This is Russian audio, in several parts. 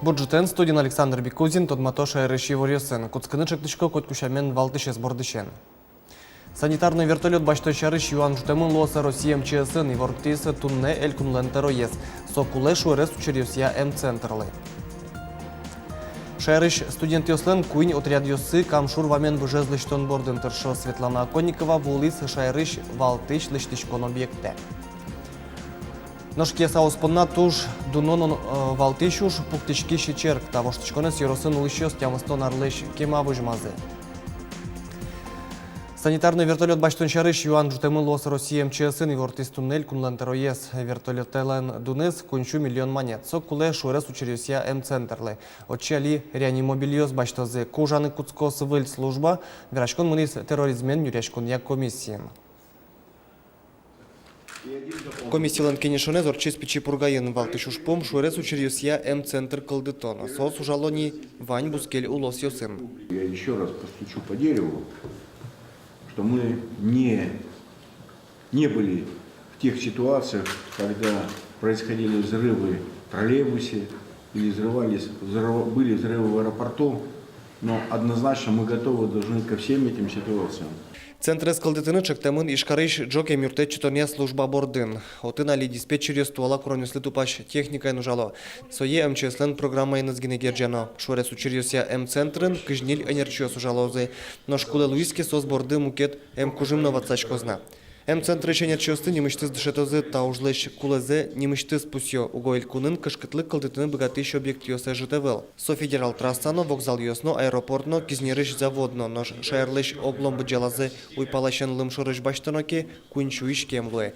Бюджетен студент Александр Бикузин тодматоша решиворьесен. Куцканычек тычко коткушамен валтышес бордышен. Санитарный вертолет баштойчарыш Юан Жутемын лоса Россия МЧСН и вортисы тунне элькунлентероес. Сокулеш урес учерюсья М-центрлы. Шайрыш студент Йослен куинь отряд Йосы камшур вамен выжезлыштон бордын тыршо Светлана Конникова вулис Шайрыш валтыш лыштышкон объекте. Ношке сауспонна туж дунон валтышуш пуктички шичерк, того штычконес Йоросын улыщос тямыстон арлыш кема выжмазы. Санитарный вертолет баштончарыш Юан Жутемын лос Россия МЧСН и вортис туннель кунлантероес вертолетелен дунес кунчу миллион монет. Сок куле шурес учерюсья М-центрлы. Отчали реанимобильоз баштозе кужаны куцкос выль служба верашкон мунис терроризмен юряшкон як комиссиен. Комиссиялан кенешоне зорчис пичи пургаен валтышушпом шурес учерюсья М-центр кылдытон. Сос ужалони Вань Бускель улос Йосын. Я еще раз постучу по дереву, что мы не были в тех ситуациях, когда происходили взрывы в троллейбусе или были взрывы в аэропорту, но однозначно мы готовы должны ко всем этим ситуациям. Центр скалдытыны чектемын ишкарыш джоке мюрте читония служба бордын. Отын али диспетчер ствола кронюсли тупаш техника нужало. Сое МЧСЛен программа инызгине герджано. Шорес учерюся М-центрын кыжниль энерчиос ужалозы. Но школе Луиски сос борды мукет М-кужим новацачкозна. М-центр энерчиосты немыштыз дышетозы таужлыш кулезе немыштыз пусё. Угоэль кунын кышкытлы калдытыны богатыш объект йосе житевел. Со федерал трассано, вокзал йосно, аэропортно, кизнерыш заводно. Нож шайрлыш оглом бджалазы уйпалашен лымшорыш баштаноки кунчуиш кемлуэ.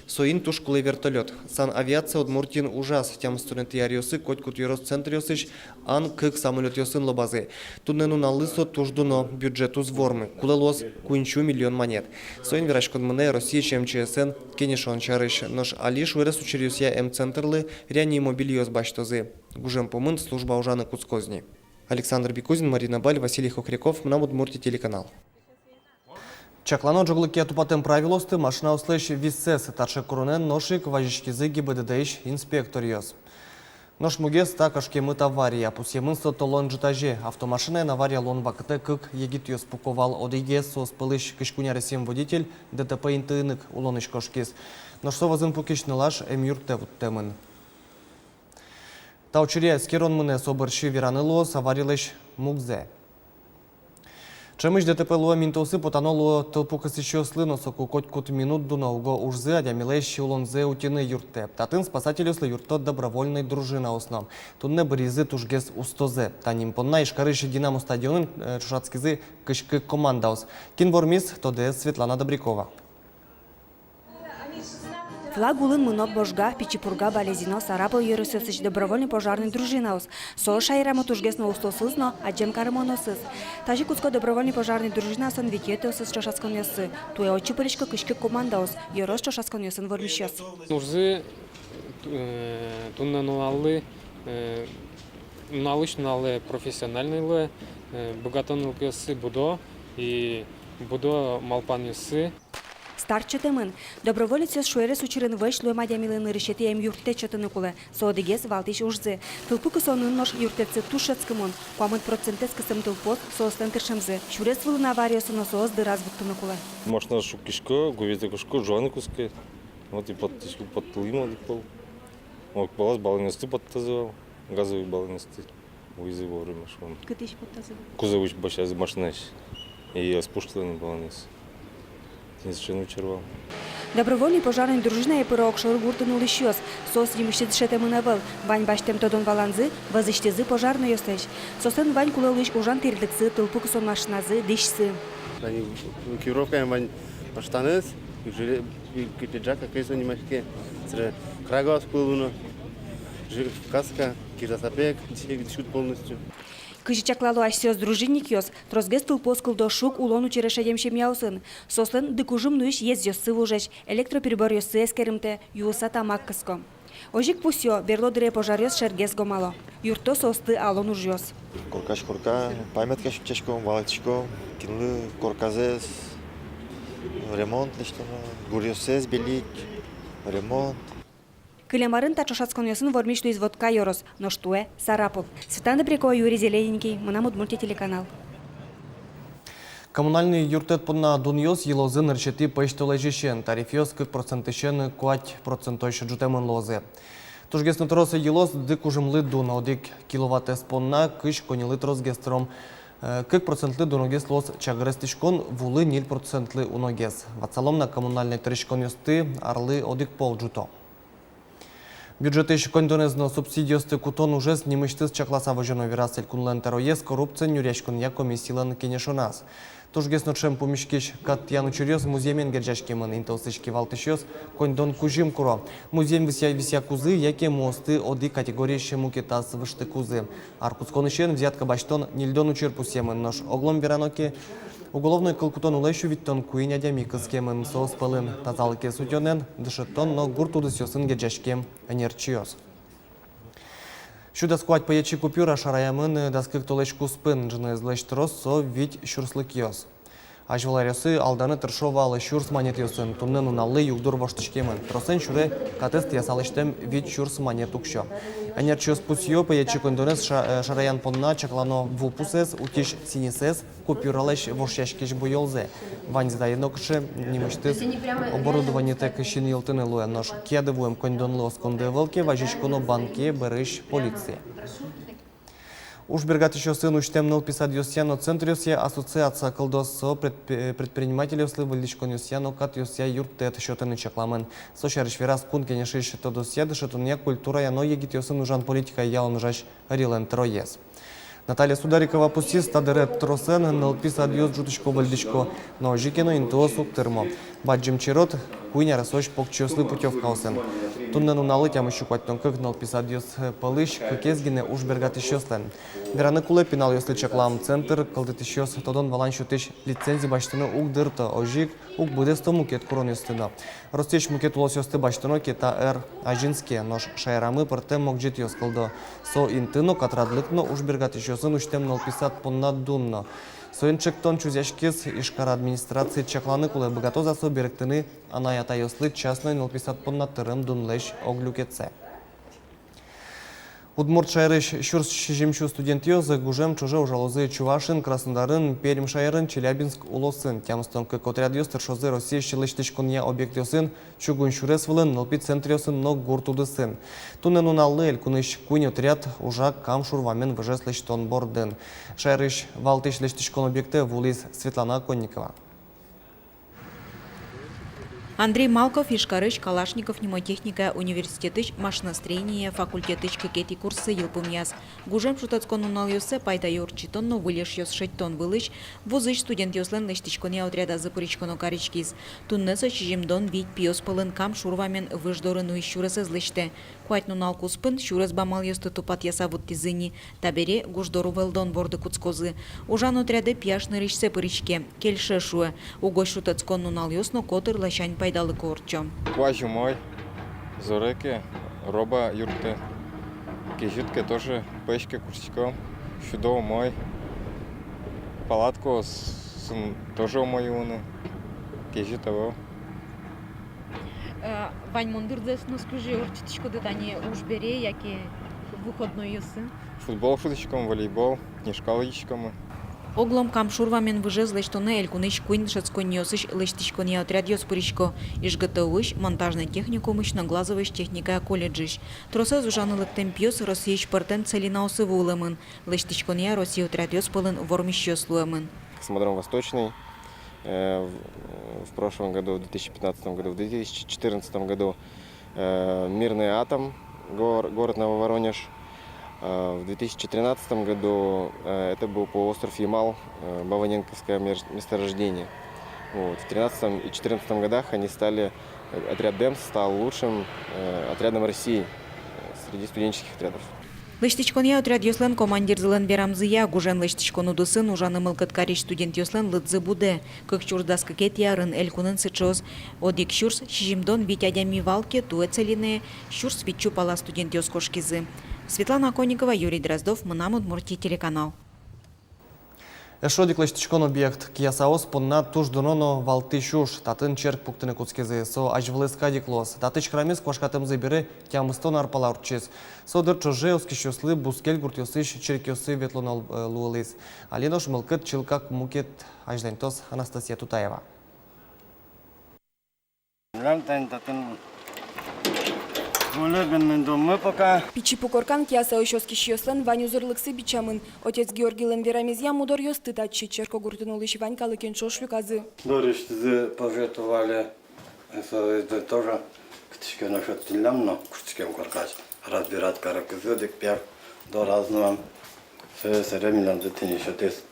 Соин туш куле вертолет. Сан авиация Удмуртин ужас. Тям студенты яриосы котькут йорос центр йосыш ан кык самолет йосын лобазы. Туннену на лысо туждуно бюджету звормы. Куле лос кунчу миллион монет. Соин верашкон мне Россия МЧСН кенешон чарыш. Нож алиш урес учерюсья М-центрлы реанимобильоз баштозы. Гужем помын служба ужаны куцкозни. Александр Бикузин, Марина Баль, Василий Хохряков, Мнамудмурти телеканал. Чаклано джоглыке тупатем правилосты машина услышь виссес тарше коронен ношик важичкизы ГИБДД инспектор йоз. Нож мугес такашке мыт авария. Пусемынсто толон житаже. Автомашина авария лон вакыты кык егит йоз пуковал одиге сос пылыш кышкуняресем водитель ДТП интыынык улоныш кошкес. Нож совазын пукишнылаш эмюрте вуттемын. Таучире скерон мыне собырши веранылос аварилыш мугзе. Чемыш ДТП луа минтосы потанолу толпукас еще слыно соку котькут минут дунауго ужзе, адямилеш улонзе утины юрте. Татын спасателю сли юрто добровольной дружина основ. Тунне бризы тужгес устозе. Таним понна ишкарыш Динамо стадионын чушацкизы кышкы командаус. Кинвормис ТОДС Светлана Добрякова. Флаг улын мынок божга, пичипурга балезино, сарапыл ересесыч добровольный пожарный дружинаус. Со шайрама тужгесно устосызно, а джем кармоносыз. Тажи куцко добровольный пожарный дружинасын викетеосыз чашаскон ясы. Туя очипылишко кышке командаус, ерос чашаскон ясын вормищес. Урзы туннануаллы, научные профессиональные, богатон ясы будо и будо малпан ясы. Старчетемын. Доброволец шуерес учерен вэш луэма дямилыны решети эм юрте чотыны кулы. Соодыгес валтиш ужзы. Тылпы кысонын нож юртецы тушецкымон. Куамыт процентес кысым тылпот соостен тыршымзы. Шурес вылын авариясы но соос дыраз буттыны кулы. Машина шукишко, говете кушко, жуаны кускай. Вот и под тылыма дипол. Вот балас баланесты подтазывал. Газовый баланесты. Уйзы вовремя шон. Кытыш подтазывал? Кузовыч башаз машинаш. И спуштаны баланес. Добровольный пожарный дружина и пырок шор гуртынулы щёс. Сос емыштет шетемынавыл. Вань баштем тодон валанзы, возыштезы пожарный ёстеч. Сосен вань кулылыш ужан тердыксы, тылпы кысон машиназы, дышсы. Кировка вань баштаныз, пиджака кейсо немашке. Крагос кулуно, каска, кирасапек, дишут полностью. Кыжичаклалу ашсёс дружинник ёс, трозгес тылпоскыл до шук улон учереша емшем яусын. Сослен дыкужым нуиш ез ёссы вужеч, электроперебор ёссы эскеримте, юуса тамак кыско. Ожик пусё, берло дыре пожар ёс шергес гомало. Юрто состы алон уж ёс. Коркаш корка, памятка шучачком, валатичком, кинлы корказес, ремонт лиштана, гурьёсес белить, ремонт. Кылемарын тачошацконёсын вормишту из водка Йорос, Ноштуэ, Сарапов. Светлана Брикова, Юрий Зелененький, Мынамут мультителеканал. Коммунальный юртет пунна дуньос елозын рчети пэштолэжишен, тарифьос 40% куать процентойши джутемын лозе. Тужгесны тросы елоз дык ужымлы дун, одик киловатт пунна кыш конилы тросгестром. 40% дуногес лоз чагрестишкон, вулы 0% уногес. Вацалом на коммунальный тришкон юсты арлы одик пол джуто. Бюджеты шикондонезно субсидиосты кутон уже снимыштыз чакласа вожено вирасель кунлен тероез коррупция нюряшкон я комиссилан кенешонас. Тужгесно чем помешкиш кат яну чурьез музеймен герджашкемын интосычки валтышёс кондон кужим куро. Музейм вися кузы, яке мосты оди категории шемукетас вышты кузы. Аркусконышен взятка баштон нильдон учерпусемын нож оглом вераноки. Уголовный колкутон улещу виттон куиня дямикаскемын соос пылын тазалыке сутёнен дышыттон но гуртудысёсын герджашкем энерчиёс. Шуда скуать поечи купюра шараямын даскык толечку спын жны злэштрос со вить щурслыкёс. Ажваларёсы алданы тыршовалы щурс монетёсын туннен уналлы югдур воштышкемын. Тросен шуре катест ясалыштем вить щурс монетукшо. Энерчиос пусьё поечи кондонес шараян понна чаклано вулпусес утиш синисес купюралеш вошяшкиш буйолзе. Вань здаенокше немыштыз оборудование тек шин елтыны луя нож кедывуем кондонлы оскондевалке важичконо банке берыш полиции. Уж бергат еще сын учтемнул писать юсьяно центриусе ассоциация колдосо предпринимателей сливаличкон юсьяно кат юсья юртет счетаны чакламен. Сошариш вирас кун кенешиш то досьяды шатуния культура яно егит юсын ужан политика яон жаш рилен троез. Наталья Сударикова пустис тадерет тросен нлпис адьос жуточко вальдичко но жикено интосу термо. Баджим чирот куйня расош покчослы путевка осен. Туннену налытям еще кватнон как нлпис адьос палыш кекезгине уж бергат еще слен. Вераны куле пинал если чаклам центр колдет еще тодон валан шутыш лицензии баштыны ук дырта ожик ук будесто мукет куронистына. Ростеч мукет улосёсты баштыно кета эр ажинске нож шайрамы пыртем мокжит ёскалдо. Со интыно катрадлыкно уж бергат еще сын уштем нлписат понна дунно. Соинчектон чузяшкес ишкара администрации чакланы куле богато засо беректыны анаята ёслы частной нлписат понна тырым дунлеш оглюкетсе. Удмурт шайрыш щурс шижимчу студент ёзы гужем чуже ужалозы Чувашин, Краснодарын, Пермь шайрын, Челябинск улосын. Тямстон как отряд ёстыр шозы Россия щелыштышкония объект ёсын, чугун шурес вылын, нолпи центр ёсын, но гуртуды сын. Тунен уналлы эль куныш кунь отряд ужак кам шурвамен выжес лештон бордын. Шайрыш валтыш лештышкон объекты вулис Светлана Конникова. Андрей Малков, Ишкарыч, Калашников, Немотехника, Университетыч, Машиностроение, Факультетыч, Кекети курсы, Елпумьяс. Гужем шутацкон унал ёсе, пайда юрчитон, но вылеш ёс шеттон вылыш, вузыч студент ёслен лештичконе отряда запоричконо каричкиз. Туннесо чижимдон вить пиос пылын кам шурвамен выждорыну и щуресе злыште. Куать нунал куспын, щурес бамал ёсты тупат ясавут тизыни, табере гуждору велдон борды куцкозы. Ужан отряды пьяшны рычсе пыричке, кельше шуэ, угош шутацкон нунал ёсно котыр лащань пайдалы корчо. Куажу мой, зореке, роба юрте, кежитке тоже печке курсичко, щудо мой, палатку сын тоже мой уны, кежитово. Вань мундырдес, но скажи, урчитичко дедание уж бере, яки выходной ёсы. Футбол шуточком, волейбол, книжкалычком. Оглом кам шурвамен выжез лештоны элькуныш куин шацкон ёсыш лештичконе отряд ёс пыричко, ишготовыш, монтажный техникумыш, наглазовыш техника колледжиш. Троса зужанылык темпиос Россияч партен целинаосы вулымын, лештичконе Россия отряд ёс пылын вормиш ёслуэмын. Космодром Восточный. В прошлом году, в 2015 году, в 2014 году Мирный атом, город Нововоронеж. В 2013 году это был полуостров Ямал, Баваненковское месторождение. Вот. В 2013 и 2014 годах отряд ДЭМС стал лучшим отрядом России среди студенческих отрядов. Лештичконе отряд ёслен командир зылен берамзыя, гужен лештичкону дусын, ужаны мылкыткариш студент ёслен лыдзы буде. Как чурдас кекет ярын элькунын сычоз. Одик щурс, шижимдон витядями валке, туэ целине, щурс витчу пала студент ёскошкизы. Светлана Конникова, Юрий Дроздов, Мынамут, Мурти, телеканал. Эшо диклештичкон объект киясаос понна туш дононо валты шуш, татын черк пуктыны куцкезе, со ажвлеска диклос. Татыч крамес квашкатым заберы кямыстон арпала урчез. Со дыр чоже оскищослы бускель гуртёсыш черкёсы ветлонал луэлис. Алинош мылкыт чилкак мукет аждентос Анастасия Тутаева. Пичи пукоркан кияса ощёски шиёслен Ваню зырлыксы бичамын. Отец Георгий лен верамезья мудор ёсты татчи черко гуртынулыш Ванька лыкен шошлюказы. Доришти пожертвовали, это тоже ктичке насчет тилямно, ктичкем коркач, разбирать каракызы, дикпер, до разного, все ремилям детини шатис.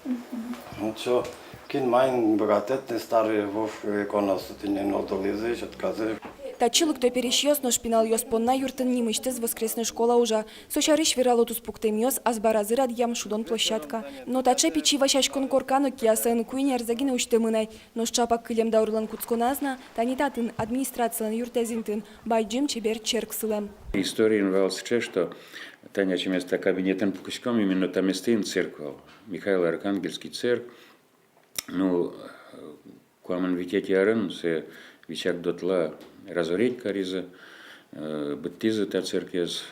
Ну что, кин майн богатетный старый вов иконос, ты не нолдолизы, шатказы. Тачилык то перешьёс, но шпинал ёс понна юртын нимышты с воскресной школа уже. Сошарыш вералотус пуктемёс, а с баразы радьям шудон площадка. Но таче пичи вашашкон коркану киясын куйни арзагина уштемынай. Но шчапак кылем даурлан куцконазна, танитатын администрациялан юртезинтын, байджим чебер черксылем. История инвалс че, что Таня место кабинетом пукуском именно там стоим церковь, Михаил Архангельский церковь. Ну, куаман витети арен се вичак дотла разорить кариза, быттизы та церквез.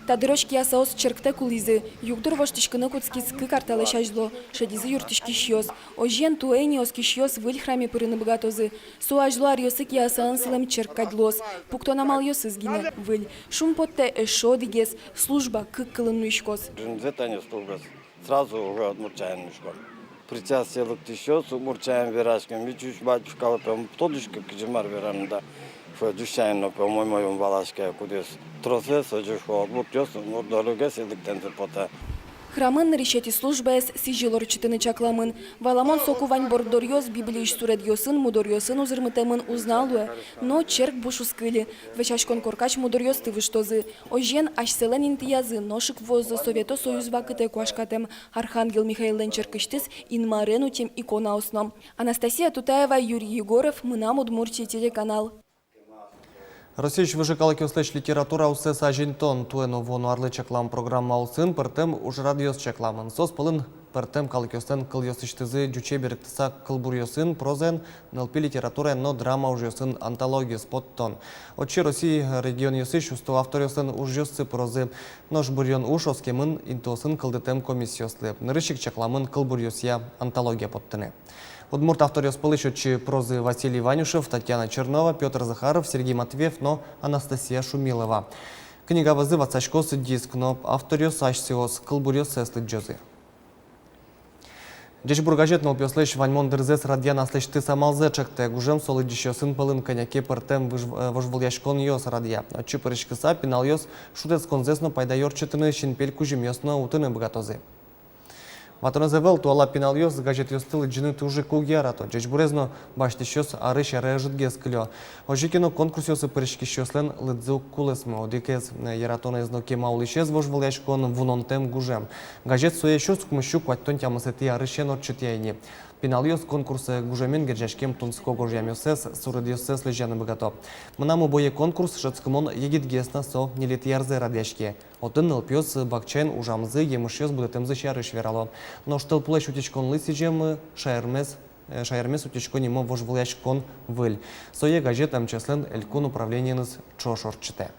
Тадырош киясаос черкте кулизы, югдур воштышкыны куцкиз кык арталышажло, шадизы юртышки шьёс. Ожен туэни оски шьёс выль храме пырыны богатозы. Суажло арьосы киясаан сылем черкадлос. Пуктонамал ёсы сгине выль. Шум потте эшо дигес, служба кык кылынну ишкос. Таня службас, сразу уже отмурчаем мешком. Причастие лыктышёс, умурчаем верашком, вичуш батюшка лапем, тодышка кижимар верамда. Душайно, по-моему, валашка, кудес тросе, сожжу, вот ёсно, вот дорога седиктен пота. Храмын решети службес сижилор читыны чакламын. Валамон соку вань бордор ёс библииш сурет ёсын, мудор ёсын узырмытемын узналуэ. Но черк бушу скыли. Вешашкон коркач мудор ёс ты выштозы. Ожен аш селен интиязы, ношик возы Совето Союз вакыте куашкатем. Архангел Михаил Ленчеркыштыс инмарену тем икона осном. Анастасия Тутаева, Юрий Егоров, Мынам Удмуртия телеканал. Російсь вижикала кюслеч література усе сажінтон. Туену вону арли чеклам программа усын, пертем уж радиос чекламын. Сос пылын пертем кал кюстен кыл йосыштызы дюче беректіса кылбур йосын, прозен, нлп литература, но драма уж йосын антология споттон. Отчи Росії регион йосыш, усто автор йосын уж йосцы прозы. Нож бурьон уж оскемын интосын кылдетем комиссиослы. Нырышик чекламын кылбур йосия антология поттыны. Удмурт автор йоспылышучи прозы Василий Ванюшев, Татьяна Чернова, Петр Захаров, Сергей Матвеев, но Анастасия Шумилова. Книга вазы вацачкосы диск, но автор йосашсиос, кылбур йосеслы джозы. Джечбур газет нолпёслэш ваньмон дырзес радьян аслэшты самалзе чекте, гужем солы дишёсын пылын коняке пыртем вожвыльяшкон йос радья. Отчи пырышкыса пинал йос шутец конзесно пайдайор чытыны шинпель кужим йосно утыны богатозы. Ватонезевел туала пинал йос газет йостылы джины тужи кугьярато. Джечбурезно баштишёс арыш ярэжытгес кылё. Ожикино конкурс йосы пырышкищёслен лыдзу кулесмо. Одикез яратонезно кемаулышез вожвыльяшкон вунонтем гужем. Газет суещёс кумыщу кваттон тямысети арышен отчытяйни. Пинал йос конкурсы гужемен герджашкем тунско гожьям йосес сурыд йосес лежаны богато. Мынаму бое конкурс шыцкымон егитгесна со нелетьярзе радяшке. Отын нылпёс бакчен ужамзы емышёс будетемзы шарыш верало. Но штыл плэш утечкон лысижем шаермес утечкон емо вожвыльяшкон выль. Сое газет амчеслен элькон управлениеныз чошорчыте.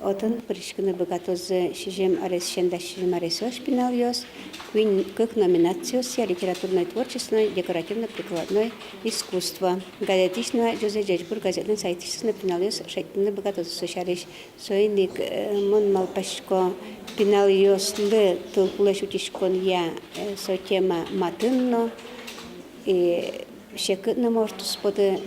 Отын пришканы богатозы шижем арес шендаш шижем аресо шпинал йос, куин как номинациося литературное творчество, декоративно-прикладное искусство. Газетичное Джозе Джечбур газетный сайтичный пинал йос шайтны богатозы сошариш. Соиник мон малпашко пинал йос лы толпулеш утишкон я со тема матынно и шекытны морту споды.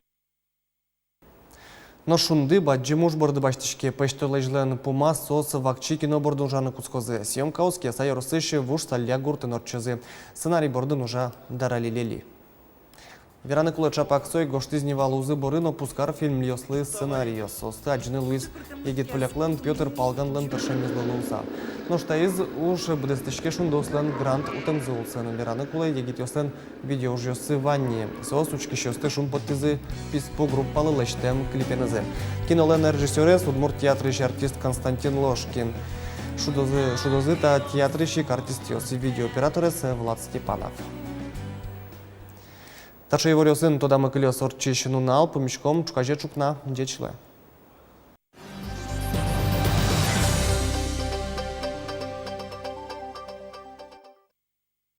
Но шунды баджимуш борды баштишке пештолежлен пума сос вакчи кино бордун жаны кускозы. Съемка оске сайорсыши вуш саля гуртын отчызы. Сценарий бордын уже даралилели. Вераны Кулачапак сой гоштизни валузы борыно пускар фильм льослы сценарий состы аджны Луис егет поляклен Петр Палганлен тершемизлы луса. Но что из уж бдестышке шундослен грант утемзулсен. Вераны Кулай егет йослен видео уж йосы ванни. Сос учки шосты шум подтизы писпо группалы лештем клипенезе. Кинолен режиссерес удмурт театрыш артист Константин Ложкин. шудозы та театрыщик артистиос и видеооператорес Влад Степанов. Тача его рёсын тода мыкылёс орчищину нал помещком чукаже чукна дечле.